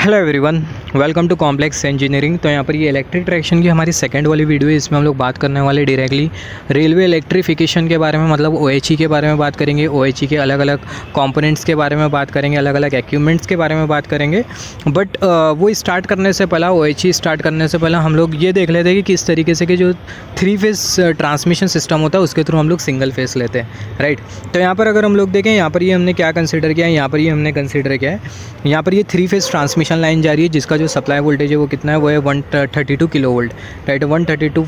Hello everyone, welcome to complex engineering. तो यहाँ पर ये इलेक्ट्रिक ट्रैक्शन की हमारी सेकंड वाली वीडियो है। इसमें हम लोग बात करने वाले डायरेक्टली रेलवे इलेक्ट्रिफिकेशन के बारे में, मतलब ओएचई के बारे में बात करेंगे। ओएचई के अलग अलग कंपोनेंट्स के बारे में बात करेंगे, अलग अलग इक्विपमेंट्स के बारे में बात करेंगे। बट वो स्टार्ट करने से पहले, ओएचई स्टार्ट करने से पहले हम लोग ये देख लेते हैं कि किस तरीके से कि जो 3 फेस ट्रांसमिशन सिस्टम होता है उसके थ्रू हम लोग सिंगल फेस लेते हैं, राइट। तो यहाँ पर अगर हम लोग देखें, यहाँ पर ये हमने क्या कंसिडर किया है, यहाँ पर ये हमने कंसिडर किया है, यहाँ पर ये 3 फेस ट्रांसमिशन लाइन जा रही है जिसका जो सप्लाई वोल्टेज है वो कितना है, वो है 132 kilo volt, right. 132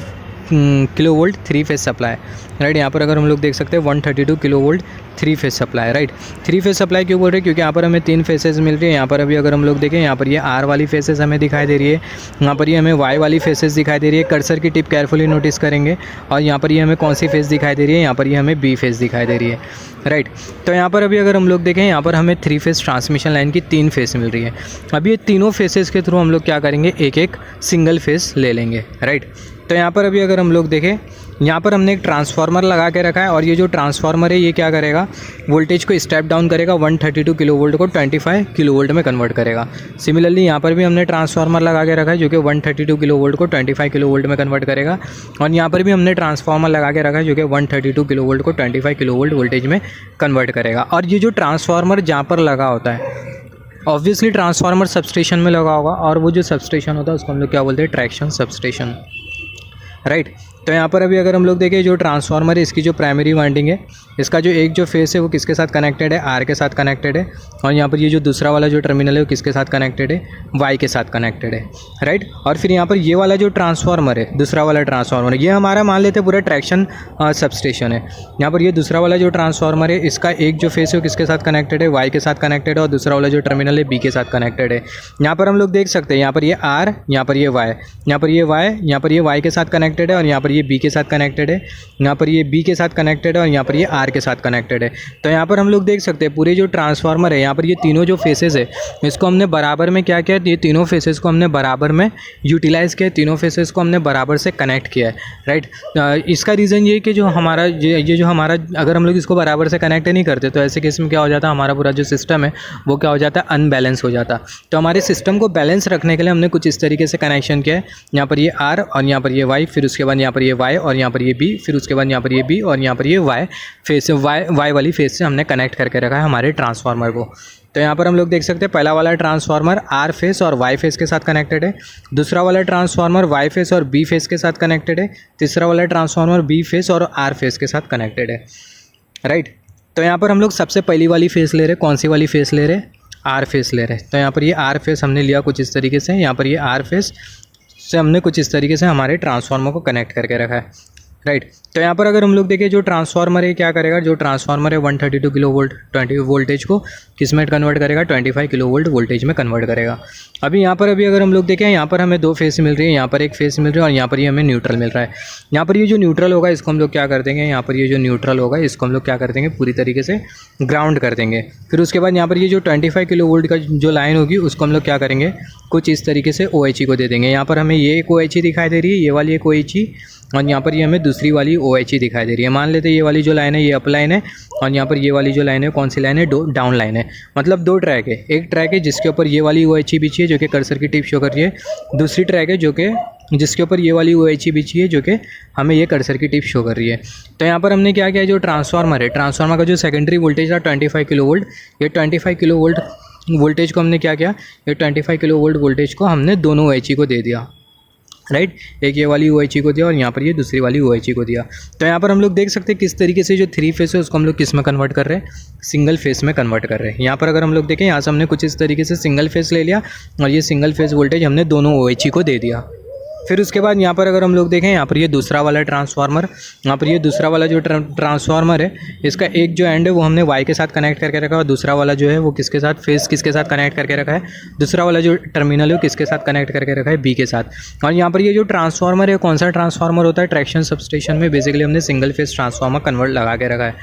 kilo volt 3 face supply, right. यहाँ पर अगर हम लोग देख सकते हैं 132 kilo volt 3 face supply, right. 3 face supply क्यों बोल रहे हैं, क्योंकि यहाँ पर हमें 3 फेसेस मिल रही है। यहाँ पर अभी अगर हम लोग देखें, यहाँ पर ये आर वाली फेसेस हमें दिखाई दे रही है, यहाँ पर ये हमें वाई वाली फेसेस दिखाई दे रही है। कर्सर की टिप केयरफुली नोटिस करेंगे और यहाँ पर ये हमें कौन सी फेस दिखाई दे रही है, यहाँ पर ये हमें बी फेस दिखाई दे रही है, राइट। तो यहाँ पर अभी अगर हम लोग देखें, यहाँ पर हमें 3 फेस ट्रांसमिशन लाइन की 3 फेस मिल रही है। अभी ये तीनों फेसेस के थ्रू हम लोग क्या करेंगे, एक एक सिंगल फेस ले लेंगे, राइट। तो यहाँ पर अभी अगर हम लोग देखें, यहाँ पर हमने एक ट्रांसफार्मर लगा के रखा है और ये जो ट्रांसफार्मर है ये क्या करेगा, वोल्टेज को स्टेप डाउन करेगा, 132 किलो वोल्ट को 25 किलो वोल्ट में कन्वर्ट करेगा। सिमिलरली यहाँ पर भी हमने ट्रांसफार्मर लगा के रखा है जो कि 132 किलो वोल्ट को 25 किलो वोल्ट में कन्वर्ट करेगा। और यहाँ पर भी हमने ट्रांसफार्मर लगा के रखा है जो कि 132 किलो वोल्ट को 25 किलो वोल्ट वोल्टेज में कन्वर्ट करेगा। और ये जो ट्रांसफार्मर जहाँ पर लगा होता है, ऑब्वियसली ट्रांसफार्मर सबस्टेशन में लगा होगा, और वो जो सबस्टेशन होता है उसको हम लोग क्या बोलते हैं, ट्रैक्शन सबस्टेशन, राइट। तो यहाँ पर अभी अगर हम लोग देखें, जो ट्रांसफार्मर है इसकी जो प्राइमरी वाइंडिंग है, इसका जो एक जो फेस है वो किसके साथ कनेक्टेड है, आर के साथ कनेक्टेड है। और यहाँ पर ये जो दूसरा वाला जो टर्मिनल है वो किसके साथ कनेक्टेड है, वाई के साथ कनेक्टेड है, राइट। और फिर यहाँ पर ये वाला जो ट्रांसफार्मर है, दूसरा वाला ट्रांसफार्मर है, ये हमारा मान लेते हैं पूरा ट्रैक्शन सबस्टेशन है। यहाँ पर ये दूसरा वाला जो ट्रांसफार्मर है इसका एक जो फेस है वो किसके साथ कनेक्टेड है, वाई के साथ कनेक्टेड है, और दूसरा वाला जो टर्मिनल है बी के साथ कनेक्टेड है। यहाँ पर हम लोग देख सकते हैं, यहाँ पर ये आर, यहाँ पर ये वाई, यहाँ पर ये वाई, यहाँ पर ये वाई के साथ कनेक्टेड है, और यहाँ पर ये बी के साथ कनेक्टेड है, यहाँ पर ये बी के साथ कनेक्टेड है, और यहाँ पर ये आर के साथ कनेक्टेड है। तो यहाँ पर हम लोग देख सकते हैं पूरे जो ट्रांसफार्मर है, यहाँ पर ये तीनों जो फेसेस है इसको हमने बराबर में क्या किया, ये तीनों फेसेस को हमने बराबर में यूटिलाइज़ किया, तीनों फेसेस को हमने बराबर से कनेक्ट किया है, राइट। इसका रीज़न ये कि जो हमारा ये जो हमारा, अगर हम लोग इसको बराबर से कनेक्ट नहीं करते तो ऐसे केस में क्या हो जाता है, हमारा पूरा जो सिस्टम है वो क्या हो जाता है, अनबैलेंस हो जाता। तो हमारे सिस्टम को बैलेंस रखने के लिए हमने कुछ इस तरीके से कनेक्शन किया है, यहाँ पर ये आर और यहाँ पर ये वाई, फिर उसके बाद यहाँ पर ये वाई और यहाँ पर ये बी, फिर उसके बाद यहाँ पर ये बी और यहाँ पर ये वाई फेस, वाई वाली फेस से हमने कनेक्ट करके रखा है हमारे ट्रांसफार्मर को। तो यहाँ पर हम लोग देख सकते हैं पहला वाला ट्रांसफार्मर आर फेस और वाई फेस के साथ कनेक्टेड है, दूसरा वाला ट्रांसफार्मर वाई फेस और बी फेस के साथ कनेक्टेड है, तीसरा वाला ट्रांसफार्मर बी फेस और आर फेस के साथ कनेक्टेड है, राइट। तो यहाँ पर हम लोग सबसे पहली वाली फेस ले रहे हैं, कौन सी वाली फेस ले रहे हैं, आर फेस ले रहे हैं। तो यहाँ पर ये आर फेस हमने लिया कुछ इस तरीके से, यहाँ पर ये आर फेस से हमने कुछ इस तरीके से हमारे ट्रांसफार्मर को कनेक्ट करके रखा है, राइट। तो यहाँ पर अगर हम लोग देखें, जो ट्रांसफार्मर है क्या करेगा, जो ट्रांसफार्मर है 132 किलो वोल्ट 20 वोल्टेज को किस में कन्वर्ट करेगा, 25 किलो वोल्ट वोल्टेज में कन्वर्ट करेगा। अभी यहाँ पर अभी अगर हम लोग देखें, यहाँ पर हमें 2 फेस मिल रही है, यहाँ पर एक फेस मिल रही है और यहाँ पर ये हमें न्यूट्रल मिल रहा है। यहाँ पर ये जो न्यूट्रल होगा इसको हम लोग क्या कर देंगे, यहाँ पर ये जो न्यूट्रल होगा इसको हम लोग क्या कर देंगे, पूरी तरीके से ग्राउंड कर देंगे। फिर उसके बाद यहाँ पर ये जो 25 किलो वोल्ट का जो लाइन होगी उसको हम लोग क्या करेंगे, कुछ इस तरीके से OHE को दे देंगे। यहाँ पर हमें ये एक OHE दिखाई दे रही है, ये वाली एक OHE, और यहाँ पर ये हमें दूसरी वाली OHE दिखाई दे रही है। मान लेते हैं ये वाली जो लाइन है ये अप लाइन है, और यहाँ पर ये वाली जो लाइन है कौन सी लाइन है, डाउन लाइन है। मतलब 2 ट्रैक है, एक ट्रैक है जिसके ऊपर ये वाली OHE बिछी है जो कि कर्सर की टिप शो कर रही है, दूसरी ट्रैक है जो कि जिसके ऊपर ये वाली OHE बिछी है जो कि हमें ये कर्सर की टिप शो कर रही है। तो यहाँ पर हमने क्या किया, जो ट्रांसफार्मर है, ट्रांसफार्मर का जो सेकेंडरी वोल्टेज था 25 किलो वोल्ट, ये 25 किलो वोल्ट वोल्टेज को हमने क्या किया, ये 25 किलो वोल्ट वोल्टेज को हमने दोनों OHE को दे दिया, राइट। एक ये वाली OHE को दिया और यहाँ पर ये दूसरी वाली OHE को दिया। तो यहाँ पर हम लोग देख सकते हैं किस तरीके से जो 3 फेस है उसको हम लोग किस में कन्वर्ट कर रहे हैं, सिंगल फेस में कन्वर्ट कर रहे हैं। यहाँ पर अगर हम लोग देखें, यहाँ से हमने कुछ इस तरीके से सिंगल फेस ले लिया और ये सिंगल फेस वोल्टेज हमने दोनों OHE को दे दिया। फिर उसके बाद यहाँ पर अगर हम लोग देखें, यहाँ पर ये दूसरा वाला ट्रांसफार्मर, यहाँ पर ये दूसरा वाला जो ट्रांसफार्मर है इसका एक जो एंड है वो हमने वाई के साथ कनेक्ट करके रखा है, और दूसरा वाला जो है वो किसके साथ, फेस किसके साथ कनेक्ट करके रखा है, दूसरा वाला जो टर्मिनल है वो किसके साथ कनेक्ट करके रखा है, बी के साथ। और यहाँ पर ये जो ट्रांसफार्मर है कौन सा ट्रांसफार्मर होता है, ट्रैक्शन सबस्टेशन में बेसिकली हमने सिंगल फेस ट्रांसफार्मर कन्वर्ट लगा के रखा है।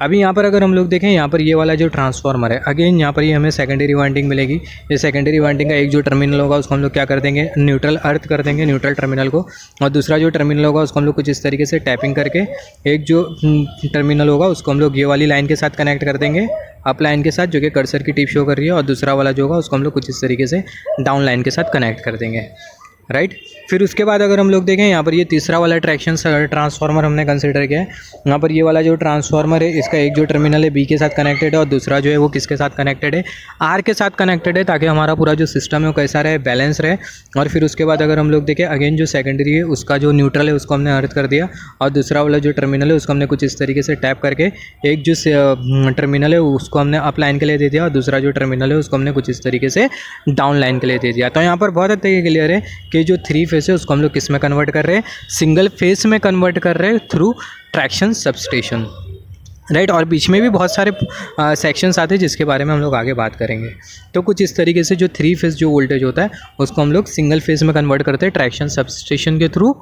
अभी यहाँ पर अगर हम लोग देखें, यहाँ पर ये वाला जो ट्रांसफार्मर है, अगेन यहाँ पर ये हमें सेकेंडरी वाइंडिंग मिलेगी। ये सेकेंडरी वाइंडिंग का एक जो टर्मिनल होगा उसको हम लोग क्या कर देंगे, न्यूट्रल अर्थ कर देंगे, न्यूट्रल टर्मिनल को, और दूसरा जो टर्मिनल होगा उसको हम लोग कुछ इस तरीके से टैपिंग करके एक जो टर्मिनल होगा उसको हम लोग ये वाली लाइन के साथ कनेक्ट कर देंगे, अप लाइन के साथ जो कि कर्सर की टिप शो कर रही है, और दूसरा वाला जो होगा उसको हम लोग कुछ इस तरीके से डाउन लाइन के साथ कनेक्ट कर देंगे, राइट। फिर उसके बाद अगर हम लोग देखें, यहाँ पर ये तीसरा वाला ट्रैक्शन ट्रांसफार्मर हमने कंसिडर किया है। यहाँ पर ये वाला जो ट्रांसफार्मर है इसका एक जो टर्मिनल है बी के साथ कनेक्टेड है, और दूसरा जो है वो किसके साथ कनेक्टेड है, आर के साथ कनेक्टेड है, ताकि हमारा पूरा जो सिस्टम है वो कैसा रहे, बैलेंस रहे। और फिर उसके बाद अगर हम लोग देखें, अगेन जो सेकेंडरी है उसका जो न्यूट्रल है उसको हमने अर्थ कर दिया, और दूसरा वाला जो टर्मिनल है उसको हमने कुछ इस तरीके से टैप करके एक जो टर्मिनल है उसको हमने अप लाइन के लिए दे दिया, और दूसरा जो टर्मिनल है उसको हमने कुछ इस तरीके से डाउन लाइन के लिए दे दिया। तो यहाँ पर बहुत अच्छे क्लियर है कि जो 3 फेस है उसको हम लोग किस में कन्वर्ट कर रहे हैं, सिंगल फेस में कन्वर्ट कर रहे हैं थ्रू ट्रैक्शन सबस्टेशन, राइट। और बीच में भी बहुत सारे सेक्शंस आते हैं जिसके बारे में हम लोग आगे बात करेंगे। तो कुछ इस तरीके से जो 3 फेस जो वोल्टेज होता है उसको हम लोग सिंगल फेस में कन्वर्ट करते हैं ट्रैक्शन सबस्टेशन के थ्रू,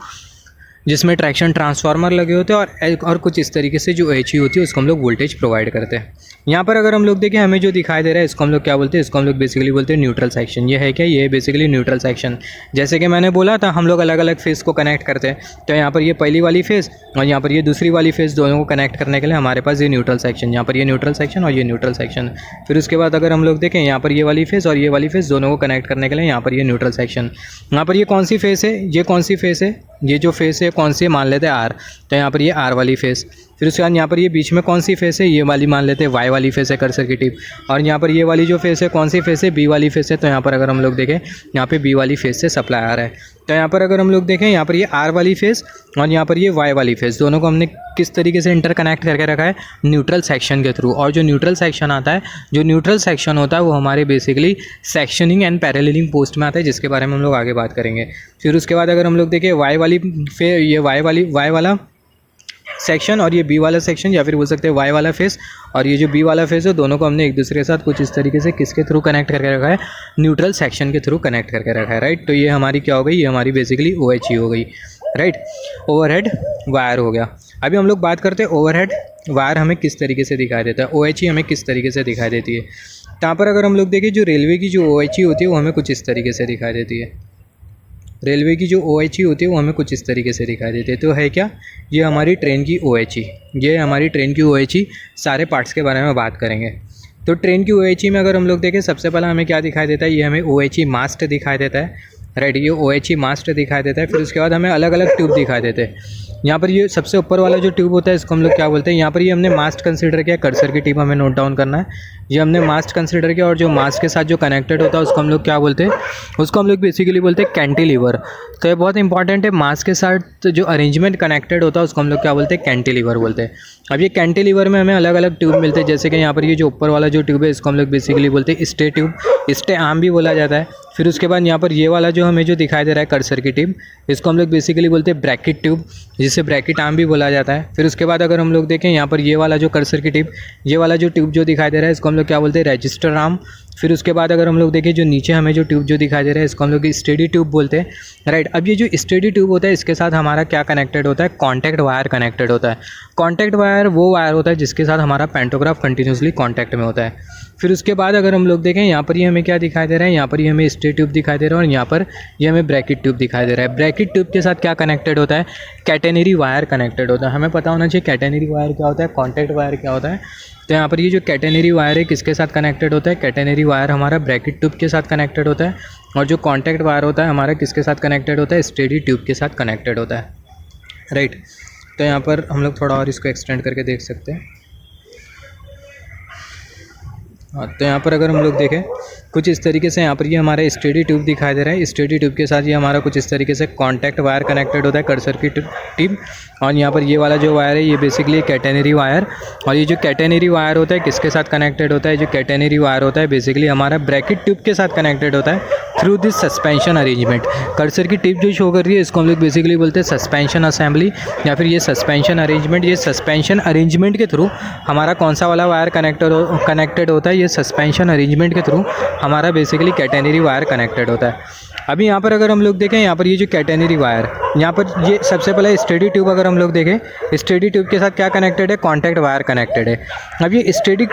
जिसमें ट्रैक्शन ट्रांसफार्मर लगे होते हैं, और कुछ इस तरीके से जो एच होती है उसको हम लोग वोल्टेज प्रोवाइड करते हैं। यहाँ पर अगर हम लोग देखें, हमें जो दिखाई दे रहा है इसको हम लोग क्या बोलते हैं, इसको हम लोग बेसिकली बोलते हैं न्यूट्रल सेक्शन। ये है क्या, ये है बेसिकली न्यूट्रल सेक्शन। जैसे कि मैंने बोला था हम लोग अलग अलग फेस को कनेक्ट करते हैं, तो यहाँ पर ये पहली वाली फेस और यहाँ पर ये दूसरी वाली फेस, दोनों को कनेक्ट करने के लिए हमारे पास ये न्यूट्रल सेक्शन, यहाँ पर ये न्यूट्रल सेक्शन और ये न्यूट्रल सेक्शन। फिर उसके बाद अगर हम लोग देखें, यहाँ पर ये वाली फेस और ये वाली फेस दोनों को कनेक्ट करने के लिए यहाँ पर ये न्यूट्रल सेक्शन। यहाँ पर ये कौन सी फेस है, ये कौन सी फेस है, ये जो फेस है कौन सी मान लेते हैं आर, तो यहाँ पर ये आर वाली फेस। फिर उसके बाद यहाँ पर ये बीच में कौन सी फेस है, ये वाली मान लेते हैं वाई वाली फेस है कर्सर की टिप, और यहाँ पर ये वाली जो फेस है कौन सी फेस है, बी वाली फेस है। तो यहाँ पर अगर हम लोग देखें, यहाँ पे बी वाली फेस से सप्लाई आ रहा है। तो यहाँ पर अगर हम लोग देखें, यहाँ पर ये आर वाली फेस और यहाँ पर ये वाई वाली फेस, दोनों को हमने किस तरीके से इंटरकनेक्ट करके रखा है, न्यूट्रल सेक्शन के थ्रू। और जो न्यूट्रल सेक्शन आता है, जो न्यूट्रल सेक्शन होता है वो हमारे basically sectioning and paralleling post में आता है, जिसके बारे में हम लोग आगे बात करेंगे। फिर उसके बाद अगर हम लोग देखें वाई वाली ये वाई वाला सेक्शन और ये बी वाला सेक्शन, या फिर बोल सकते हैं वाई वाला फेस और ये जो बी वाला फेस है, दोनों को हमने एक दूसरे के साथ कुछ इस तरीके से किसके थ्रू कनेक्ट करके रखा है, न्यूट्रल सेक्शन के थ्रू कनेक्ट करके रखा है, राइट। तो ये हमारी क्या हो गई, ये हमारी बेसिकली OHE हो गई, राइट। ओवरहेड वायर हो गया। अभी हम लोग बात करते हैं ओवरहेड वायर हमें किस तरीके से दिखाई देता है, OHE हमें किस तरीके से दिखाई देती है। यहाँ पर अगर हम लोग देखें, जो रेलवे की जो OHE होती है वो हमें कुछ इस तरीके से दिखाई देती है। रेलवे की जो OHE होती है वो हमें कुछ इस तरीके से दिखाई देती है। तो है क्या, ये हमारी ट्रेन की OHE, ये हमारी ट्रेन की OHE। सारे पार्ट्स के बारे में बात करेंगे। तो ट्रेन की OHE में अगर हम लोग देखें, सबसे पहला हमें क्या दिखाई देता है, ये हमें OHE मास्ट दिखाई देता है, राइट। ये OHE मास्ट दिखाई देता है। फिर उसके बाद हमें अलग अलग ट्यूब दिखाई देते हैं। यहाँ पर ये सबसे ऊपर वाला जो ट्यूब होता है इसको हम लोग क्या बोलते हैं, यहाँ पर ये हमने मास्ट कंसीडर किया, कर्सर की टिप हमें नोट डाउन करना है, ये हमने मास्ट कंसीडर किया। और जो मास्ट के साथ जो कनेक्टेड होता है उसको हम लोग क्या बोलते हैं, उसको हम लोग बेसिकली बोलते हैं कैंटिलीवर। तो ये बहुत इंपॉर्टेंट है, मास्ट के साथ जो अरेंजमेंट कनेक्टेड होता है उसको हम लोग क्या बोलते हैं, कैंटिलीवर बोलते हैं। अब ये कैंटिलीवर में हमें अलग अलग ट्यूब मिलते हैं, जैसे कि यहाँ पर ये जो ऊपर वाला जो ट्यूब है इसको हम लोग बेसिकली बोलते हैं स्टे ट्यूब, स्टे आर्म भी बोला जाता है। फिर उसके बाद यहाँ पर ये वाला जो हमें जो दिखाई दे रहा है कर्सर की टिप, इसको हम लोग बेसिकली बोलते हैं ब्रैकेट ट्यूब, जिसे ब्रैकेट आर्म भी बोला जाता है। फिर उसके बाद अगर हम लोग देखें, यहाँ पर ये वाला जो कर्सर की टिप, ये वाला जो ट्यूब जो दिखाई दे रहा है इसको हम लोग क्या बोलते हैं, रजिस्टर आर्म। फिर उसके बाद अगर हम लोग देखें, जो नीचे हमें जो ट्यूब जो दिखाई दे रहा है इसको हम लोग स्टेडी ट्यूब बोलते हैं, राइट। अब ये जो स्टेडी ट्यूब होता है इसके साथ हमारा क्या कनेक्टेड होता है, कॉन्टैक्ट वायर कनेक्टेड होता है। कॉन्टैक्ट वायर वो वायर होता है जिसके साथ हमारा पेंटोग्राफ कंटिन्यूसली कॉन्टैक्ट में होता है। फिर उसके बाद अगर हम लोग देखें, यहाँ पर ये हमें क्या दिखाई दे रहा है, यहाँ पर ये हमें स्टे ट्यूब दिखाई दे रहा है और यहाँ पर ये हमें ब्रैकेट ट्यूब दिखाई दे रहा है। ब्रैकेट ट्यूब के साथ क्या कनेक्टेड होता है, कैटेनरी वायर कनेक्टेड होता है। हमें पता होना चाहिए कैटेनरी वायर क्या होता है, कॉन्टैक्ट वायर क्या होता है। तो यहाँ पर ये जो कैटेनरी वायर है किसके साथ कनेक्टेड होता है, कैटेनरी वायर हमारा ब्रैकेट ट्यूब के साथ कनेक्टेड होता है, और जो कॉन्टैक्ट वायर होता है हमारा किसके साथ कनेक्टेड होता है, स्टेडी ट्यूब के साथ कनेक्टेड होता है, राइट। तो यहाँ पर हम लोग थोड़ा और इसको एक्सटेंड करके देख सकते हैं। हाँ, तो यहाँ पर अगर हम लोग देखें कुछ इस तरीके से, यहाँ पर ये हमारा स्टेडी ट्यूब दिखाई दे रहा है। स्टेडी ट्यूब के साथ ये हमारा कुछ इस तरीके से कॉन्टैक्ट वायर कनेक्टेड होता है, कर्सर की टिप। और यहाँ पर ये वाला जो वायर है ये बेसिकली कैटेनरी वायर, और ये जो कैटेनरी वायर होता है किसके साथ कनेक्टेड होता है, जो कैटेनरी वायर होता है बेसिकली हमारा ब्रैकेट ट्यूब के साथ कनेक्टेड होता है through this suspension arrangement. Cursor की टिप जो शो कर रही है इसको हम लोग बेसिकली बोलते हैं सस्पेंशन असेंबली, या फिर ये सस्पेंशन अरेंजमेंट। ये सस्पेंशन अरेंजमेंट के थ्रू हमारा कौन सा वाला वायर कनेक्टेड होता है, ये सस्पेंशन अरेंजमेंट के थ्रू हमारा बेसिकली कैटेनरी वायर कनेक्टेड होता है। अभी यहाँ पर अगर हम लोग देखें, यहाँ पर ये जो कैटेनरी वायर, यहाँ पर ये सबसे पहले स्टेडी ट्यूब अगर हम लोग देखें, स्टेडी ट्यूब के साथ क्या कनेक्टेड है, कॉन्टैक्ट वायर कनेक्टेड है। अब ये स्टेडी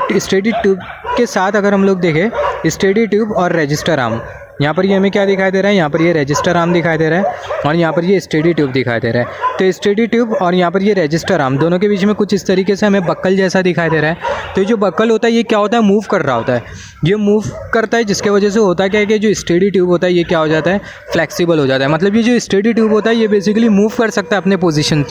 ट्यूब के साथ अगर हम लोग देखें, स्टेडी ट्यूब और रजिस्टर आर्म, यहाँ पर ये हमें क्या दिखाई दे रहा है, यहाँ पर ये रजिस्टर आर्म दिखाई दे रहा है और यहाँ पर ये स्टेडी ट्यूब दिखाई दे रहा है। तो स्टेडी ट्यूब और यहाँ पर ये रजिस्टर आर्म दोनों के बीच में कुछ इस तरीके से हमें बक्कल जैसा दिखाई दे रहा है। तो जो बक्कल होता है ये क्या होता है, मूव कर रहा होता है, ये मूव करता है, जिसके वजह से होता क्या है कि जो स्टेडी ट्यूब होता है ये क्या हो जाता है, फ्लेक्सिबल हो जाता है। मतलब ये जो स्टेडी ट्यूब होता है ये बेसिकली मूव कर सकता है अपने पोजीशन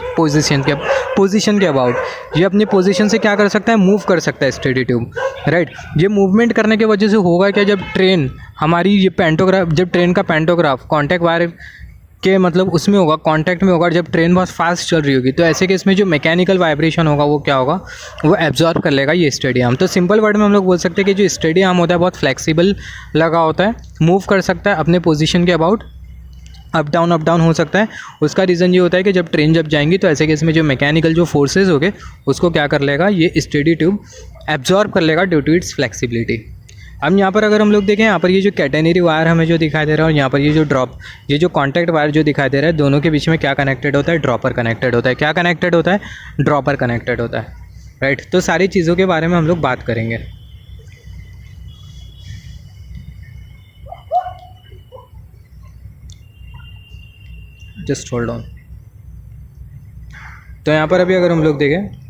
के अबाउट, ये अपनी पोजीशन से क्या कर सकता है, मूव कर सकता है स्टेडी ट्यूब, राइट। ये मूवमेंट करने की वजह से होगा क्या, जब ट्रेन हमारी ये पेंटोग्राफ, जब ट्रेन का पेंटोग्राफ कॉन्टैक्ट वायर के मतलब उसमें होगा, कांटेक्ट में होगा, जब ट्रेन बहुत फास्ट चल रही होगी, तो ऐसे केस में जो मैकेनिकल वाइब्रेशन होगा वो क्या होगा, वो एब्जॉर्ब कर लेगा ये स्टेडी आर्म। तो सिंपल वर्ड में हम लोग बोल सकते हैं कि जो स्टेडी आर्म होता है बहुत फ्लेक्सिबल लगा होता है, मूव कर सकता है अपने पोजीशन के अबाउट, अप डाउन हो सकता है। उसका रीज़न ये होता है कि जब ट्रेन जब जाएंगी तो ऐसे केस में जो मैकेनिकल जो फोर्सेज होंगे उसको क्या कर लेगा, ये स्टेडी ट्यूब एब्जॉर्ब कर लेगा ड्यू टू इट्स फ्लेक्सिबिलिटी। अब यहाँ पर अगर हम लोग देखें, यहाँ पर ये जो कैटेनरी वायर हमें जो दिखाई दे रहा है और यहाँ पर ये जो ये जो कॉन्टैक्ट वायर जो दिखाई दे रहा है, दोनों के बीच में क्या कनेक्टेड होता है, ड्रॉपर कनेक्टेड होता है। क्या कनेक्टेड होता है, ड्रॉपर कनेक्टेड होता है, राइट। तो सारी चीज़ों के बारे में हम लोग बात करेंगे। Just hold on. तो यहाँ पर अभी अगर हम लोग देखें,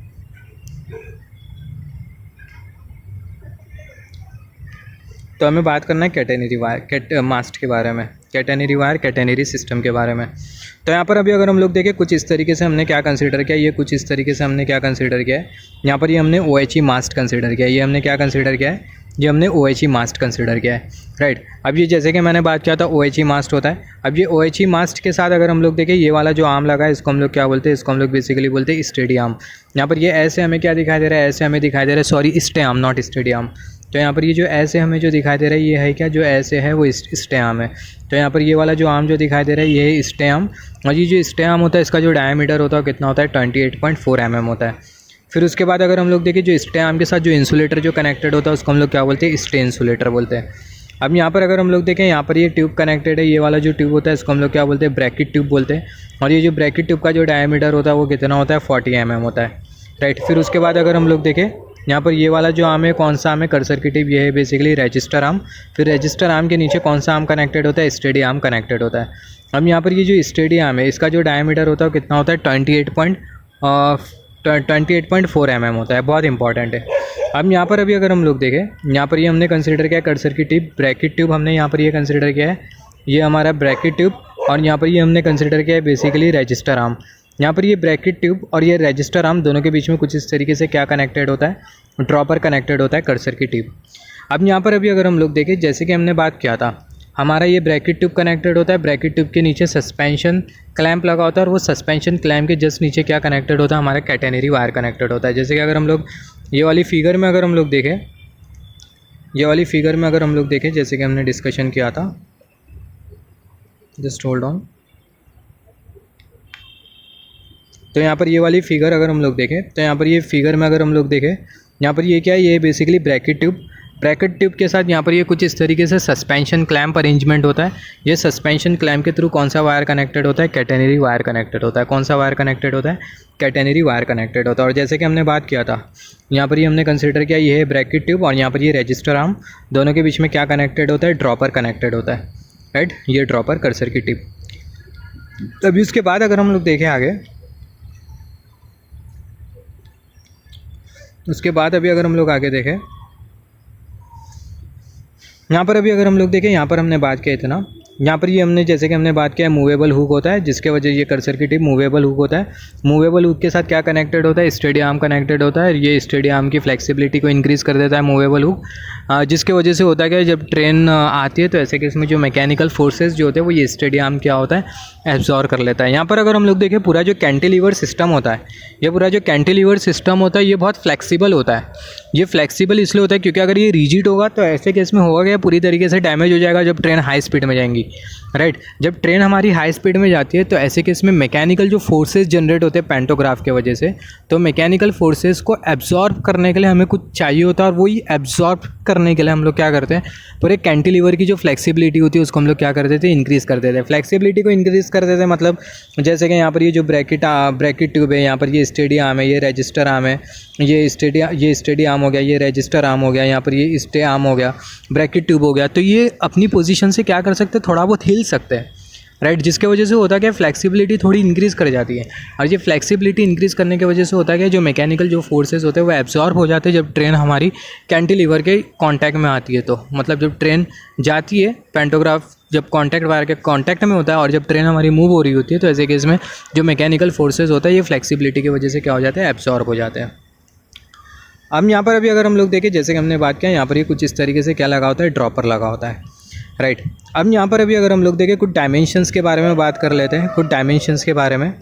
तो हमें बात करना है कैटेनरी वायर मास्ट के बारे में, कैटेनरी वायर कैटेनरी सिस्टम के बारे में। तो यहाँ पर अभी अगर हम लोग देखें, कुछ इस तरीके से हमने क्या कंसीडर किया, ये कुछ इस तरीके से हमने क्या कंसीडर किया है, यहाँ पर ये हमने OHE मास्ट कंसीडर किया है, ये हमने क्या कंसीडर किया है, ये हमने OHE मास्ट कंसीडर किया है, राइट। अब ये जैसे कि मैंने बात किया था OHE मास्ट होता है। अब ये OHE मास्ट के साथ अगर हम लोग देखें, ये वाला जो आर्म लगा है इसको हम लोग क्या बोलते हैं, इसको हम लोग बेसिकली बोलते हैं स्टेडी आर्म। यहाँ पर ये ऐसे हमें क्या दिखाई दे रहा है, ऐसे हमें दिखाई दे रहा है, sorry stay arm not steady arm. तो यहाँ पर ये जो ऐसे हमें जो दिखाई दे रहा है ये है क्या, जो ऐसे है वो स्टे आर्म है। तो यहाँ पर ये वाला जो आर्म जो दिखाई दे रहा है ये है स्टे आर्म, और ये जो स्टे आर्म होता है इसका जो डायमीटर होता है कितना होता है, 28.4 mm होता है। फिर उसके बाद अगर हम लोग देखें, जो स्टे आर्म के साथ जो इंसुलेटर जो कनेक्टेड होता है उसको हम लोग क्या बोलते हैं, स्टे इंसुलेटर बोलते हैं। अब यहाँ पर अगर हम लोग देखें, यहाँ पर ये ट्यूब कनेक्टेड है, ये वाला जो ट्यूब होता है इसको हम लोग क्या बोलते हैं, ब्रैकेट ट्यूब बोलते हैं। और ये जो ब्रैकेट ट्यूब का जो डायमीटर होता है वो कितना होता है, 40 mm होता है, राइट। फिर उसके बाद अगर हम लोग देखें, यहाँ पर ये वाला जो आर्म है कौन सा आर्म है, कर्सर की टिप, ये है बेसिकली रजिस्टर आर्म। फिर रजिस्टर आर्म के नीचे कौन सा आर्म कनेक्टेड होता है, स्टेडी आर्म कनेक्टेड होता है। अब यहाँ पर ये जो स्टेडी आर्म है इसका जो डायमीटर होता है कितना होता है, 28.4 mm होता है, बहुत इंपॉर्टेंट है। अब यहाँ पर अभी अगर हम लोग देखें, यहाँ पर ये हमने कंसिडर किया कर्सर की टिप, ब्रैकेट ट्यूब हमने यहाँ पर ये कंसिडर किया है, ये हमारा ब्रैकेट ट्यूब, और यहाँ पर ये हमने कंसिडर किया है बेसिकली रजिस्टर आर्म। यहाँ पर ये ब्रैकेट ट्यूब और ये रजिस्टर आर्म दोनों के बीच में कुछ इस तरीके से क्या कनेक्टेड होता है, ड्रॉपर कनेक्टेड होता है, कर्सर की टिप। अब यहाँ पर अभी अगर हम लोग देखें, जैसे कि हमने बात किया था, हमारा ये ब्रैकेट ट्यूब कनेक्टेड होता है, ब्रैकेट ट्यूब के नीचे सस्पेंशन क्लैंप लगा होता है, और वो सस्पेंशन क्लैंप के जस्ट नीचे क्या कनेक्टेड होता है, हमारा कैटेनरी वायर कनेक्टेड होता है। जैसे कि अगर हम लोग ये वाली फिगर में अगर हम लोग देखें, ये वाली फिगर में अगर हम लोग देखें, जैसे कि हमने डिस्कशन किया था, जस्ट होल्ड ऑन। तो यहाँ पर ये वाली फिगर अगर हम लोग देखें, तो यहाँ पर ये फिगर में अगर हम लोग देखें, यहाँ पर ये क्या है, ये बेसिकली ब्रैकेट ट्यूब के साथ यहाँ पर ये कुछ इस तरीके से सस्पेंशन क्लैंप अरेंजमेंट होता है। ये सस्पेंशन क्लैंप के थ्रू कौन सा वायर कनेक्टेड होता है, कैटेनरी वायर कनेक्टेड होता है। कौन सा वायर कनेक्टेड होता है, कैटेनरी वायर कनेक्टेड होता है। और जैसे कि हमने बात किया था, यहाँ पर ये हमने कंसिडर किया, ये है ब्रैकेट ट्यूब और यहाँ पर ये रजिस्टर आर्म, दोनों के बीच में क्या कनेक्टेड होता है, ड्रॉपर कनेक्टेड होता है, राइट। ये ड्रॉपर कर्सर की टिप। अभी उसके बाद अगर हम लोग देखें आगे, उसके बाद अभी अगर हम लोग आगे देखें, यहाँ पर अभी अगर हम लोग देखें, यहाँ पर हमने बात किया इतना, यहाँ पर ये हमने जैसे कि हमने बात किया मूवेबल हुक होता है, जिसके वजह ये कर्सर की टिप मूवेबल हुक होता है। मूवेबल हुक के साथ क्या कनेक्टेड होता है, स्टेडी आर्म कनेक्टेड होता है। ये स्टेडी आर्म की फ्लेक्सिबिलिटी को इंक्रीज़ कर देता है मूवेबल हुक, जिसके वजह से होता है कि जब ट्रेन आती है तो ऐसे कि इसमें जो मैकेनिकल फोर्सेस जो होते हैं वो ये स्टेडी आर्म क्या होता है, एब्जॉर्ब कर लेता है। यहाँ पर अगर हम लोग देखें, पूरा जो कैंटिलीवर सिस्टम होता है, ये पूरा जो कैंटिलीवर सिस्टम होता है ये बहुत फ्लेक्सिबल होता है। ये फ्लेक्सिबल इसलिए होता है क्योंकि अगर ये रिजिड होगा तो ऐसे केस में होगा कि पूरी तरीके से डैमेज हो जाएगा जब ट्रेन हाई स्पीड में जाएंगी। राइट। जब ट्रेन हमारी हाई स्पीड में जाती है तो ऐसे केस में मैकेनिकल जो फोर्सेस जनरेट होते हैं पैंटोग्राफ के वजह से, तो मैकेनिकल फोर्सेस को एब्जॉर्ब करने के लिए हमें कुछ चाहिए होता है, और वही एब्जॉर्ब करने के लिए हम लोग क्या करते हैं, पूरे कैंटिलीवर की जो फ्लेक्सिबिलिटी होती है उसको हम लोग क्या करते थे, इंक्रीज़ कर देते हैं। फ्लेक्सिबिलिटी को इंक्रीज़ कर देते हैं मतलब जैसे कि यहाँ पर ये जो ब्रैकेट ट्यूब है, यहाँ पर ये स्टेडी आर्म है, ये रजिस्टर आर्म है, ये स्टेडी आर्म हो गया, ये रजिस्टर आर्म हो गया, यहाँ पर ये स्टे आर्म हो गया, ब्रैकेट ट्यूब हो गया, तो ये अपनी पोजीशन से क्या कर सकते हैं, थोड़ा बहुत हिल सकते हैं, राइट। जिसके वजह से होता क्या है, फ्लेक्सिबिलिटी थोड़ी इंक्रीज़ कर जाती है, और ये फ्लेक्सिबिलिटी इंक्रीज़ करने की वजह से होता है जो मैकेनिकल जो फोर्सेस होते हैं वो एब्जॉर्ब हो जाते हैं जब ट्रेन हमारी कैंटिलीवर के कांटेक्ट में आती है। तो मतलब जब ट्रेन जाती है, पैंटोग्राफ जब कांटेक्ट वायर के कांटेक्ट में होता है और जब ट्रेन हमारी मूव हो रही होती है, तो ऐसे केस में जो मैकेनिकल फोर्सेस होता है ये फ्लेक्सिबिलिटी की वजह से क्या हो जाते हैं, एब्जॉर्ब हो जाते हैं। अब यहाँ पर अभी अगर हम लोग देखें, जैसे कि हमने बात किया, यहाँ पर ये कुछ इस तरीके से क्या लगा होता है, ड्रॉपर लगा होता है, राइट। अब यहाँ पर अभी अगर हम लोग देखें, कुछ डायमेंशंस के बारे में बात कर लेते हैं, कुछ डायमेंशंस के बारे में।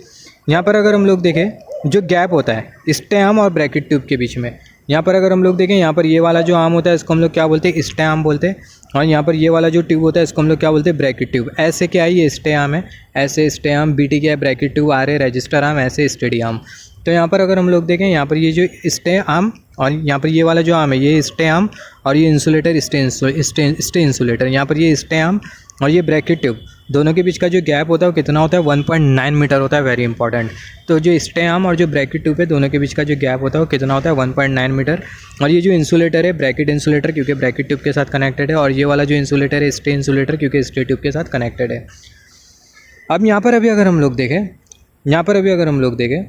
यहाँ पर अगर हम लोग देखें, जो गैप होता है स्टे आर्म और ब्रैकेट ट्यूब के बीच में, यहाँ पर अगर हम लोग देखें, यहाँ पर ये वाला जो आर्म होता है इसको हम लोग क्या बोलते हैं, स्टे आर्म बोलते हैं, और यहाँ पर ये वाला जो ट्यूब होता है इसको हम लोग क्या बोलते हैं, ब्रैकेट ट्यूब। ऐसे क्या है, ये स्टे आर्म है, ऐसे स्टे आर्म, बीटी क्या है, ब्रैकेट ट्यूब, आर है रजिस्टर आर्म, ऐसे स्टेडी आर्म। तो यहाँ पर अगर हम लोग देखें, यहाँ पर ये जो स्टे आर्म और यहाँ पर ये वाला जो आर्म है, ये स्टे आर्म, और ये इंसुलेटर स्टे इंसुलेटर, यहाँ पर ये स्टे आर्म और ये ब्रैकेट ट्यूब, दोनों के बीच का जो गैप होता है वो कितना होता है, 1.9 मीटर होता है, वेरी इंपॉर्टेंट। तो जो स्टे आर्म और जो ब्रैकेट ट्यूब है, दोनों के बीच का जो गैप होता है वो कितना होता है, 1.9 मीटर। और ये जो इंसुलेटर है, ब्रैकेट इंसुलेटर, क्योंकि ब्रैकेट ट्यूब के साथ कनेक्टेड है, और ये वाला जो इंसुलेटर है, स्टे इंसुलेटर, क्योंकि स्टे ट्यूब के साथ कनेक्टेड है। अब यहाँ पर अभी अगर हम लोग देखें, यहाँ पर अभी अगर हम लोग देखें,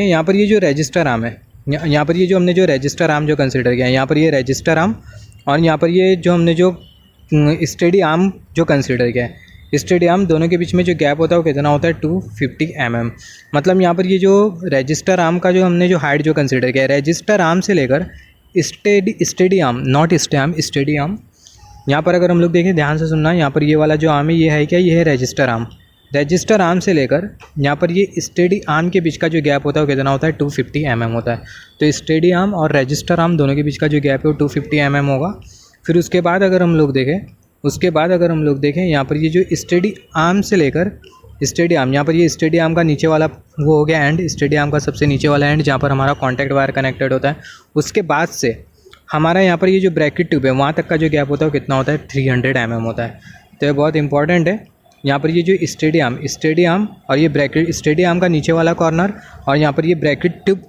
यहाँ पर ये जो रजिस्टर आर्म है, यहाँ पर ये जो हमने जो रजिस्टर आर्म जो कंसिडर किया है, यहाँ पर ये रजिस्टर आर्म, और यहाँ पर ये जो हमने जो स्टेडी आर्म जो कंसिडर किया है, स्टेडी आर्म, दोनों के बीच में जो गैप होता है वो कितना होता है, 250 mm। मतलब यहाँ पर ये जो रजिस्टर आर्म का जो हमने जो हाइट जो कंसिडर किया है, रजिस्टर आर्म से लेकर steady arm, not stay arm, steady arm, यहाँ पर अगर हम लोग देखें, ध्यान से सुनना, यहाँ पर ये वाला जो आर्म है ये है क्या, ये है रजिस्टर आर्म। रजिस्टर आर्म से लेकर यहाँ पर ये स्टेडी आर्म के बीच का जो गैप होता है वो कितना होता है, 250 mm होता है। तो स्टेडी आर्म और रजिस्टर आर्म दोनों के बीच का जो गैप है वो 250 mm होगा। फिर उसके बाद अगर हम लोग देखें, यहाँ पर ये जो स्टेडी आर्म से लेकर स्टेडी आर्म, यहाँ पर ये स्टेडी आर्म का नीचे वाला वो हो गया एंड, स्टेडी आर्म का सबसे नीचे वाला एंड जहाँ पर हमारा कॉन्टैक्ट वायर कनेक्टेड होता है, उसके बाद से हमारा यहाँ पर ये जो ब्रैकेट ट्यूब है वहाँ तक का जो गैप होता है वो कितना होता है, 300 mm होता है। तो ये बहुत इंपॉर्टेंट है। यहाँ पर ये जो स्टेडी आर्म और ये ब्रैकेट, स्टेडी आर्म का नीचे वाला कॉर्नर और यहाँ पर ये ब्रैकेट ट्यूब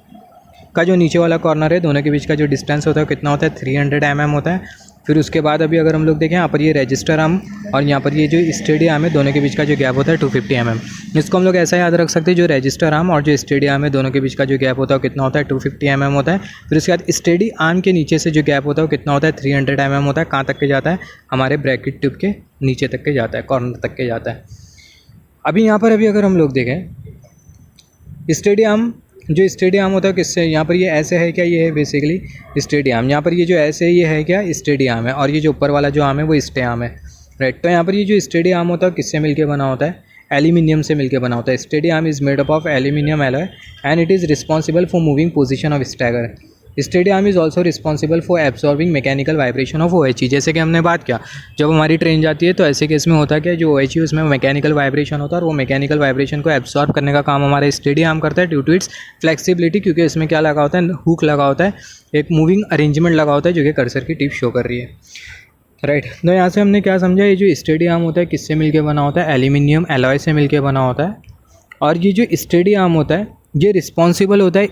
का जो नीचे वाला कॉर्नर है, दोनों के बीच का जो डिस्टेंस होता है कितना होता है, 300 mm होता है। फिर उसके बाद अभी अगर हम लोग देखें, यहाँ पर ये रजिस्टर आर्म और यहाँ पर ये जो स्टेडी आर्म है, दोनों के बीच का जो गैप होता है 250 mm। इसको हम लोग ऐसा याद रख सकते हैं, जो रजिस्टर आर्म और जो स्टेडी आर्म है, दोनों के बीच का जो गैप होता है कितना होता है, 250 mm होता है। फिर उसके बाद स्टेडी आर्म के नीचे से जो गैप होता है वो कितना होता है, 300 mm होता है। कहाँ तक के जाता है, हमारे ब्रैकेट ट्यूब के नीचे तक के जाता है, कॉर्नर तक के जाता है। अभी यहाँ पर अभी अगर हम लोग देखें, स्टेडी आर्म, जो स्टेडी आर्म होता है किससे, यहाँ पर ये ऐसे है क्या, ये है बेसिकली स्टेडी आर्म। यहाँ पर ये जो ऐसे है ये है क्या, स्टेडी आर्म है, और ये जो ऊपर वाला जो आर्म है वो स्टे आर्म है, राइट। तो यहाँ पर ये जो स्टेडी आर्म होता है किससे मिलके बना होता है, एल्यूमिनियम से मिलके बना होता है। Steady arm is made up of aluminium alloy and it is responsible for moving position of stagger. Steady arm is also responsible for absorbing mechanical vibration of OHE। जैसे कि हमने बात किया, जब हमारी ट्रेन जाती है तो ऐसे केस में होता है कि जो OHE उसमें मैकेनिकल वाइब्रेशन होता है, और वो मैकेनिकल वाइब्रेशन को एब्जॉर्ब करने का काम हमारा स्टेडी आर्म करता है ड्यू टू इट्स फ्लेक्सिबिलिटी, क्योंकि इसमें क्या लगा होता है, हुक लगा होता है, एक मूविंग अरेंजमेंट लगा होता है जो कि कर्सर की टिप शो कर रही है, राइट। तो यहाँ से हमने क्या समझा, ये जो स्टेडी आर्म होता है किससे मिलके बना होता है, एल्यूमिनियम एलॉय से मिलके बना होता है। और ये जो स्टेडी आर्म होता है ये रिस्पॉन्सिबल होता है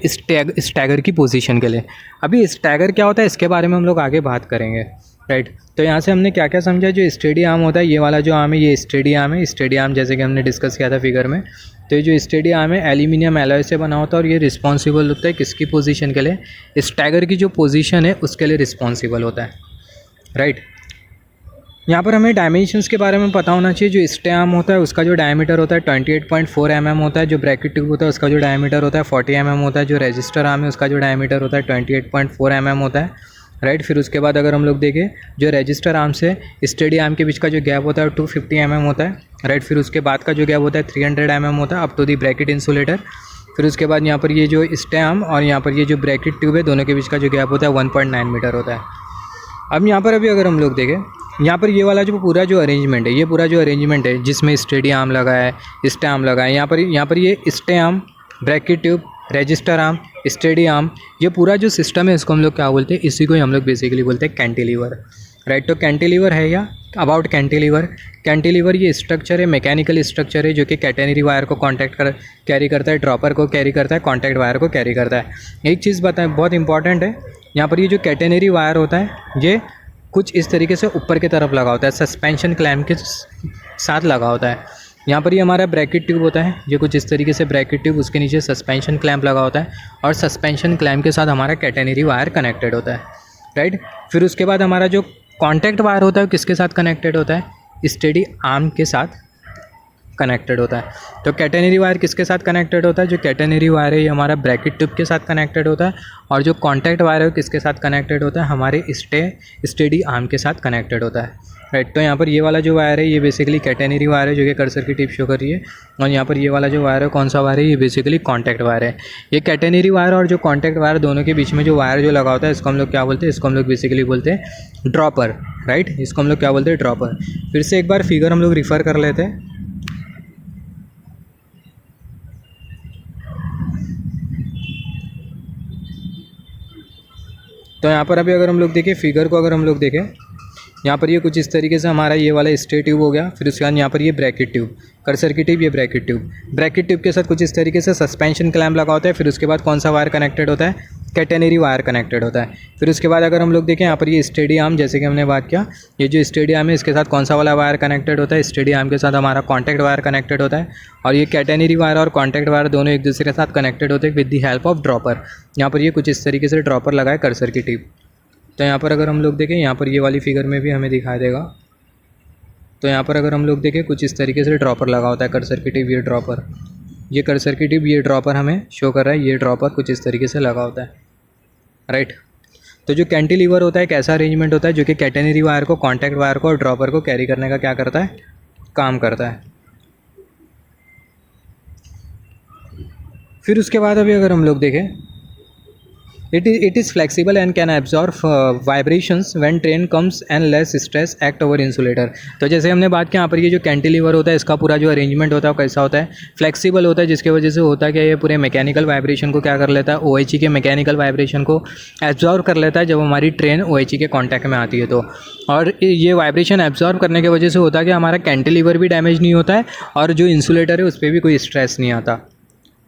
स्टैगर की पोजीशन के लिए। अभी स्टैगर क्या होता है इसके बारे में हम लोग आगे बात करेंगे, राइट। तो यहाँ से हमने क्या क्या समझा, जो स्टेडी आर्म होता है, ये वाला जो आर्म है ये स्टेडी आर्म है। स्टेडी आर्म जैसे कि हमने डिस्कस किया था फिगर में, तो ये जो स्टेडी आर्म है एल्यूमिनियम एलॉय से बना होता है, और ये रिस्पॉन्सिबल होता है किसकी पोजीशन के लिए, स्टैगर की जो पोजीशन है उसके लिए रिस्पॉन्सिबल होता है, राइट। यहाँ पर हमें डायमेंशंस के बारे में पता होना चाहिए। जो स्टे आर्म होता है उसका जो डायमीटर होता है 28.4 mm होता है। जो ब्रैकेट ट्यूब होता है उसका जो डायमीटर होता है 40 mm होता है। जो रजिस्टर आर्म है उसका जो डायमीटर होता है 28.4 mm होता है, राइट। फिर उसके बाद अगर हम लोग देखें, जो रजिस्टर आर्म से स्टेडी आर्म के बीच का जो गैप होता है 250 mm होता है, राइट। फिर उसके बाद का जो गैप होता है 300 mm होता है up to the bracket insulator. फिर उसके बाद यहाँ पर ये जो स्टे आर्म और यहाँ पर ये जो ब्रैकेट ट्यूब है, दोनों के बीच का जो गैप होता है 1.9 मीटर होता है। अब यहाँ पर अभी अगर हम लोग देखें, यहाँ पर ये वाला जो पूरा जो अरेंजमेंट है, ये पूरा जो अरेंजमेंट है जिसमें स्टेडी आर्म लगा है, स्टे आर्म लगा है, यहाँ पर ये stay arm, bracket tube, register arm, steady arm, ये पूरा जो सिस्टम है इसको हम लोग क्या बोलते हैं, इसी को ही हम लोग बेसिकली बोलते हैं कैंटिलीवर, राइट। तो कैंटिलीवर है या अबाउट कैंटिलीवर, कैंटिलीवर ये स्ट्रक्चर है, मैकेनिकल स्ट्रक्चर है जो कि कैटेनरी वायर को कैरी करता है, ड्रॉपर को कैरी करता है, कॉन्टैक्ट वायर को कैरी करता है। एक चीज़ बताएं बहुत इंपॉर्टेंट है, यहाँ पर ये जो कैटेनरी वायर होता है ये कुछ इस तरीके से ऊपर की तरफ लगा होता है, सस्पेंशन क्लैम्प के साथ लगा होता है। यहाँ पर ये हमारा ब्रैकेट ट्यूब होता है, ये कुछ इस तरीके से ब्रैकेट ट्यूब, उसके नीचे सस्पेंशन क्लैम्प लगा होता है और सस्पेंशन क्लैम्प के साथ हमारा कैटेनरी वायर कनेक्टेड होता है, राइट। फिर उसके बाद हमारा जो कॉन्टैक्ट वायर होता है किसके साथ कनेक्टेड होता है, स्टेडी आर्म के साथ कनेक्टेड होता है। तो कैटेनरी वायर किसके साथ कनेक्टेड होता है, जो कैटेनरी वायर है ये हमारा ब्रैकेट ट्यूब के साथ कनेक्टेड होता है और जो कॉन्टैक्ट वायर है किसके साथ कनेक्टेड होता है, हमारे स्टेडी आर्म के साथ कनेक्टेड होता है, राइट। तो यहाँ पर ये वाला जो वायर है ये बेसिकली कैटेनरी वायर है जो कि कर्सर की टिप शो कर रही है, और यहाँ पर ये वाला जो वायर है कौन सा वायर है, ये बेसिकली कॉन्टैक्ट वायर है। ये कैटेनरी वायर और जो कॉन्टैक्ट वायर दोनों के बीच में जो वायर जो लगा होता है इसको हम लोग क्या बोलते हैं, इसको हम लोग बेसिकली बोलते हैं ड्रॉपर, राइट। इसको हम लोग क्या बोलते हैं, ड्रॉपर। फिर से एक बार फिगर हम लोग रिफ़र कर लेते हैं। तो यहाँ पर अभी अगर हम लोग देखें फिगर को, अगर हम लोग देखें यहाँ पर ये कुछ इस तरीके से हमारा ये वाला स्टे ट्यूब हो गया, फिर उसके बाद यहाँ पर ये ब्रैकेट ट्यूब, कर्सर की ट्यूब, ये ब्रैकेट ट्यूब, ब्रैकेट ट्यूब के साथ कुछ इस तरीके से सस्पेंशन क्लैम्प लगा होता है। फिर उसके बाद कौन सा वायर कनेक्टेड होता है, कैटेनरी वायर कनेक्टेड होता है। फिर उसके बाद अगर हम लोग देखें यहाँ पर ये स्टेडी आर्म, जैसे कि हमने बात किया, ये जो स्टेडी आर्म है इसके साथ कौन सा वाला वायर कनेक्टेड होता है, स्टेडी आर्म के साथ हमारा कॉन्टैक्ट वायर कनेक्टेड होता है। और ये कैटेनरी वायर और कॉन्टैक्ट वायर दोनों एक दूसरे के साथ कनेक्टेड होते हैं with the help of dropper. यहाँ पर ये कुछ इस तरीके से ड्रॉपर लगा है कर्सर की टिप। तो यहाँ पर अगर हम लोग देखें, यहाँ पर ये वाली फिगर में भी हमें दिखाई देगा। तो यहाँ पर अगर हम लोग देखें कुछ इस तरीके से ड्रॉपर लगा होता है, कर्सर की टिप, ये ड्रॉपर, ये कर्सर की टिप, ये ड्रॉपर हमें शो कर रहा है, ये ड्रॉपर कुछ इस तरीके से लगा होता है, राइट। तो जो कैंटिलीवर होता है एक ऐसा अरेंजमेंट होता है जो कि कैटेनरी वायर को, कॉन्टैक्ट वायर को और ड्रॉपर को कैरी करने का क्या करता है, काम करता है। फिर उसके बाद अभी अगर हम लोग देखें, It is flexible and can absorb vibrations when train comes and less stress act over insulator। तो जैसे हमने बात की यहाँ पर ये जो कैंटिलीवर होता है इसका पूरा जो अरेंजमेंट होता है वो कैसा होता है, फ्लेक्सिबल होता है, जिसकी वजह से होता है कि ये पूरे मैकेनिकल वाइब्रेशन को क्या कर लेता है, OHE के मैकेनिकल वाइब्रेशन को एब्जॉर्व कर लेता है जब हमारी ट्रेन OHE के कॉन्टैक्ट में आती है। तो और ये वाइब्रेशन एब्जॉर्व करने की वजह से होता है कि हमारा कैंटिलीवर भी डैमेज नहीं होता है और जो इंसुलेटर है उस पर भी कोई स्ट्रेस नहीं आता।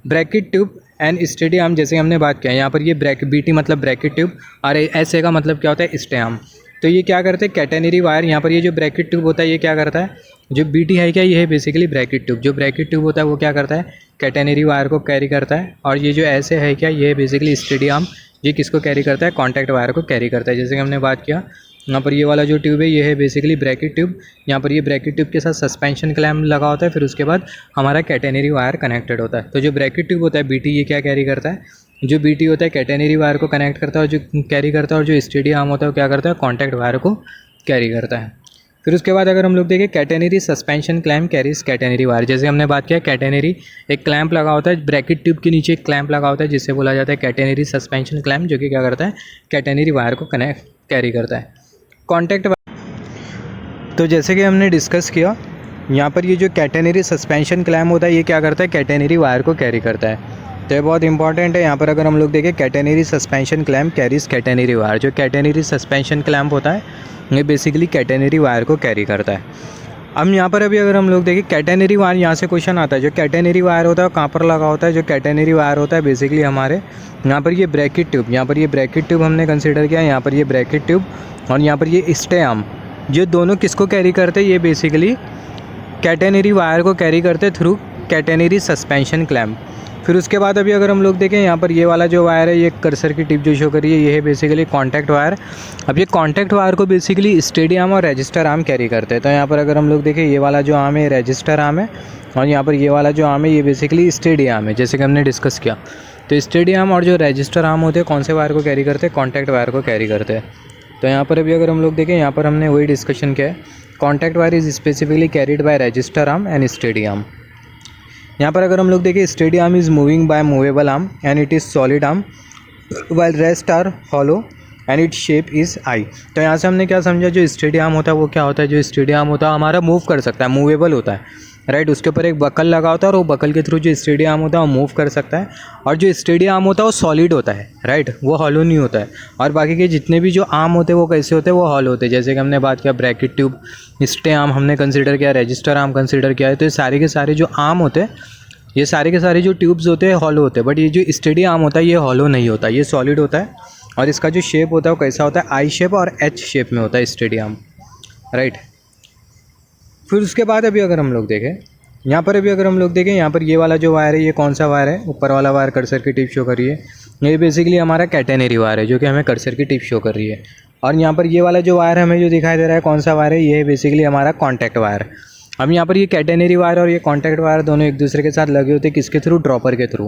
Bracket tube and steady arm, जैसे हमने बात किया यहाँ पर ये BT मतलब ब्रैकेट ट्यूब और SA का मतलब क्या होता है, स्टे आर्म। तो ये क्या करते हैं, कैटेनरी वायर, यहाँ पर ये जो ब्रैकेट ट्यूब होता है ये क्या करता है, जो BT है क्या, ये है बेसिकली ब्रैकेट ट्यूब। जो ब्रैकेट ट्यूब होता है वो क्या करता है, कैटेनरी वायर को कैरी करता है, और ये जो SA है क्या, ये है बेसिकली स्टेडी आर्म, ये किसको कैरी करता है, कॉन्टैक्ट वायर को कैरी करता है। जैसे कि हमने बात किया यहाँ पर ये वाला जो ट्यूब है ये है बेसिकली ब्रैकेट ट्यूब, यहाँ पर ये ब्रैकेट ट्यूब के साथ सस्पेंशन क्लैम्प लगा होता है, फिर उसके बाद हमारा कैटेनरी वायर कनेक्टेड होता है। तो जो ब्रैकेट ट्यूब होता है BT, ये क्या कैरी करता है, जो BT होता है कैटेनरी वायर को कनेक्ट करता है और जो कैरी करता है, और जो स्टेडी आर्म होता है वो क्या करता है, कॉन्टैक्ट वायर को कैरी करता है। फिर उसके बाद अगर हम लोग देखें, catenary suspension clamp carries catenary wire, जैसे हमने बात किया कैटेनरी एक क्लैम्प लगा होता है, ब्रैकेट ट्यूब के नीचे एक क्लैम्प लगा होता है जिससे बोला जाता है कैटेनरी सस्पेंशन क्लैम्प, जो कि क्या करता है, कैटेनरी वायर को कैरी करता है। कॉन्टैक्ट, तो जैसे कि हमने डिस्कस किया यहाँ पर ये जो कैटेनरी सस्पेंशन क्लैम्प होता है ये क्या करता है, कैटेनरी वायर को कैरी करता है। तो ये बहुत इंपॉर्टेंट है। यहाँ पर अगर हम लोग देखें, catenary suspension clamp carries catenary wire, जो कैटेनरी सस्पेंशन क्लैम्प होता है ये बेसिकली कैटेनरी वायर को कैरी करता है। अब यहाँ पर अभी अगर हम लोग देखें कैटेनरी वायर, यहाँ से क्वेश्चन आता है, जो कैटेनरी वायर होता है कहाँ पर लगा होता है, जो कैटेनरी वायर होता है बेसिकली हमारे यहाँ पर ये ब्रैकेट ट्यूब, यहाँ पर ये ब्रैकेट ट्यूब हमने कंसिडर किया, यहाँ पर ये ब्रैकेट ट्यूब और यहाँ पर ये स्टे आर्म, ये दोनों किसको कैरी करते हैं, ये बेसिकली कैटेनरी वायर को कैरी करते थ्रू कैटेनरी सस्पेंशन क्लैम्प। फिर उसके बाद अभी अगर हम लोग देखें यहाँ पर ये वाला जो वायर है, ये कर्सर की टिप जो शो करी है, ये है बेसिकली कॉन्टैक्ट वायर। अब ये कॉन्टैक्ट वायर को बेसिकली स्टेडी आर्म और रजिस्टर आर्म कैरी करते हैं। तो यहाँ पर अगर हम लोग देखें, ये वाला जो आर्म है रजिस्टर आर्म है और यहाँ पर ये वाला जो आर्म है ये बेसिकली स्टेडी आर्म है, जैसे कि हमने डिस्कस किया। तो स्टेडी आर्म और जो रजिस्टर आर्म होते हैं कौन से वायर को कैरी करते हैं, कॉन्टैक्ट वायर को कैरी करते हैं। तो यहाँ पर अभी अगर हम लोग देखें, यहाँ पर हमने वही डिस्कशन किया है, contact wire is specifically carried by register arm and steady arm. यहाँ पर अगर हम लोग देखें, steady arm is moving by movable arm and it is solid arm while rest are hollow and its shape is I. तो यहाँ से हमने क्या समझा, जो स्टेडी आर्म होता है वो क्या होता है, जो स्टेडी आर्म होता है हमारा मूव कर सकता है, मूवेबल होता है, राइट। उसके ऊपर एक बकल लगा होता है और वो बकल के थ्रू जो स्टेडी आर्म होता है वो मूव कर सकता है। और जो स्टेडी आर्म होता है वो सॉलिड होता है, राइट, वो हॉलो नहीं होता है। और बाकी के जितने भी जो आर्म होते हैं वो कैसे होते हैं, वो हॉलो होते हैं। जैसे कि हमने बात किया ब्रैकेट ट्यूब, स्टे आर्म हमने कंसिडर किया, रजिस्टर आर्म कंसिडर किया है। तो ये सारे के सारे जो आर्म होते हैं, ये सारे के सारे जो ट्यूब्स होते हैं हॉलो होते हैं। बट ये जो स्टेडी आर्म होता है ये हॉलो नहीं होता, ये सॉलिड होता है। और इसका जो शेप होता है वो कैसा होता है, आई शेप और एच शेप में होता है स्टेडी आर्म, राइट। फिर उसके बाद अभी अगर हम लोग देखें, यहाँ पर यहाँ पर ये वाला जो वायर है, ये कौन सा वायर है, ऊपर वाला वायर कर्सर की टिप शो कर रही है, ये बेसिकली हमारा कैटेनरी वायर है जो कि हमें कर्सर की टिप शो कर रही है। और यहाँ पर ये वाला जो वायर हमें जो दिखाई दे रहा है कौन सा वायर है, ये बेसिकली हमारा कॉन्टैक्ट वायर। अब यहाँ पर ये कैटेनरी वायर और ये कॉन्टैक्ट वायर दोनों एक दूसरे के साथ लगे होते हैं, किसके थ्रू, ड्रॉपर के थ्रू,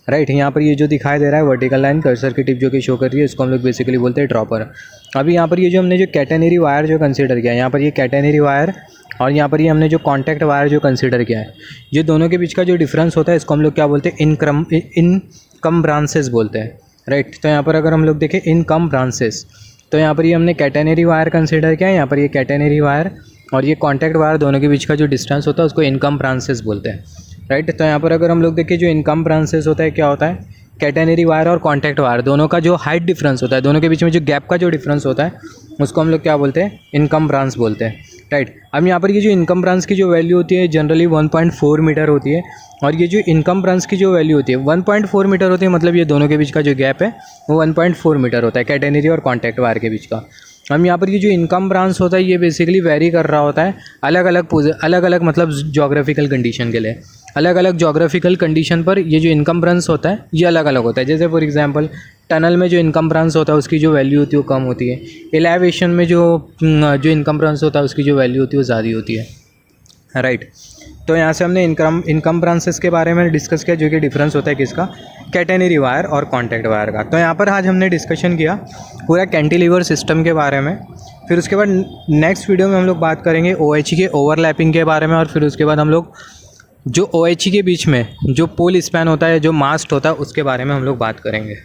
राइट। यहाँ पर ये जो दिखाई दे रहा है वर्टिकल लाइन कर्सर की टिप जो कि शो कर रही है, इसको हम लोग बेसिकली बोलते हैं ड्रॉपर। अभी यहाँ पर ये जो हमने जो कैटेनरी वायर जो कंसिडर किया है, यहाँ पर ये कैटेनरी वायर और यहाँ पर ये हमने जो कॉन्टैक्ट वायर जो कंसिडर किया है, ये दोनों के बीच का जो डिफरेंस होता है इसको हम लोग क्या बोलते हैं, इनकम ब्रांचेस बोलते हैं, राइट। तो यहाँ पर अगर हम लोग देखें इनकम ब्रांचेस, तो यहाँ पर ये हमने कैटेनरी वायर कंसिडर किया है, यहाँ पर ये कैटेनरी वायर और ये कॉन्टैक्ट वायर दोनों के बीच का जो डिस्टेंस होता है उसको इनकम ब्रांचेस बोलते हैं, राइट। तो यहाँ पर अगर हम लोग देखें जो इनकम ब्रांचेस होता है क्या होता है, कैटेनरी वायर और कॉन्टैक्ट वायर दोनों का जो हाइट डिफरेंस होता है, दोनों के बीच में जो गैप का जो डिफरेंस होता है उसको हम लोग क्या बोलते हैं, इनकम ब्रांच बोलते हैं, राइट। अब यहाँ पर ये जो इनकम ब्रांच की जो वैल्यू होती है जनरली 1.4 मीटर होती है। और ये जो इनकम ब्रांच की जो वैल्यू होती है 1.4 मीटर होती है, मतलब ये दोनों के बीच का जो गैप है वो 1.4 मीटर होता है कैटेनरी और कॉन्टैक्ट वायर के बीच का। हम यहाँ पर ये जो इनकम ब्रांच होता है ये बेसिकली वेरी कर रहा होता है अलग अलग मतलब जोग्राफिकल कंडीशन के लिए, अलग अलग जोग्राफिकल कंडीशन पर ये जो इनकम ब्रांच होता है ये अलग अलग होता है। जैसे फॉर एग्जांपल टनल में जो इनकम ब्रांच होता है उसकी जो वैल्यू होती है वो कम होती है, एलिवेशन में जो इनकम ब्रांच होता है उसकी जो वैल्यू होती है वो ज़्यादा होती है, राइट। तो यहाँ से हमने इनकम ब्रांचेस के बारे में डिस्कस किया, जो कि डिफरेंस होता है किसका, कैटेनरी वायर और कॉन्टैक्ट वायर का। तो यहाँ पर आज हमने डिस्कशन किया पूरा कैंटिलीवर सिस्टम के बारे में। फिर उसके बाद नेक्स्ट वीडियो में हम लोग बात करेंगे OHE के ओवरलैपिंग के बारे में। और फिर उसके बाद हम लोग जो OHE के बीच में जो पोल स्पैन होता है, जो मास्ट होता है, उसके बारे में हम लोग बात करेंगे।